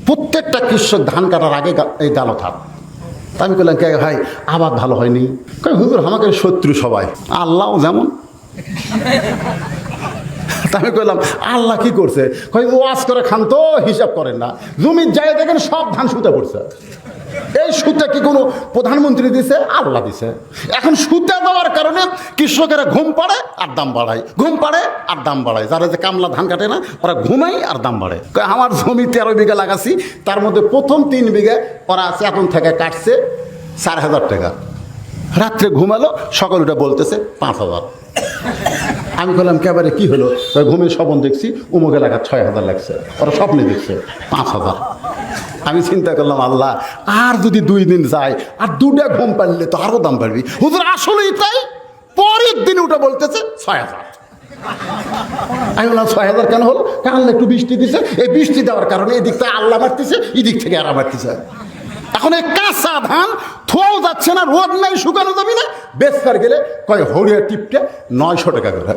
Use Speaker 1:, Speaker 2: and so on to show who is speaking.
Speaker 1: প্রত্যেকটা কৃষক ধান কাটার আগে এই গালো থাক। তা আমি বললাম, কে ভাই আবাদ ভালো হয়নি? কই হুজুর আমাকে শত্রু সবাই, আল্লাহও যেমন। তা আমি কইলাম আল্লাহ কি করছে? কই ওয়াজ করে খান তো, হিসাব করেন না। জমির যায় দেখেন সব ধান সুতা পড়ছে। এই সুতা কি কোনো প্রধানমন্ত্রী দিছে? আল্লাহ দিছে। এখন সুতা দেওয়ার কারণে কৃষকেরা ঘুম পাড়ে আর দাম বাড়ায়, ঘুম পাড়ে আর দাম বাড়ায়। যারা যে কামলা ধান কাটে না ওরা ঘুমাই আর দাম বাড়ে। আমার জমি 13 বিঘা লাগাছি, তার মধ্যে প্রথম 3 বিঘা ওরা আছে এখন থেকে কাটছে 4,000 টাকা। রাত্রে ঘুমালো, সকাল উঠে বলতেছে 5,000। আমি বললাম কেবারে কি হলো? ঘুমের স্বপ্ন দেখছি উমুক এলাকা 6,000 লাগছে, ওরা স্বপ্নে দেখছে 5,000। আমি চিন্তা করলাম আল্লাহ আর যদি 2 দিন যায় আর 2টা ঘুম পারলে তো আরো দাম বাড়বি। হুজুর আসলেই তাই। পরের দিন উঠে বলতেছে 6,000। আমি বললাম 6,000 কেন হলো? কারণ একটু বৃষ্টি দিছে, এই বৃষ্টি দেওয়ার কারণে এদিক থেকে আল্লাহ বাড়তেছে, এদিক থেকে আরা বাড়তেছে। এখন এই কাঁচা ধান থোয়াও যাচ্ছে না, রোদ নাই, শুকানো যাবে না। বেচবার গেলে কয় হরিয়া টিপটা 900 টাকা করে।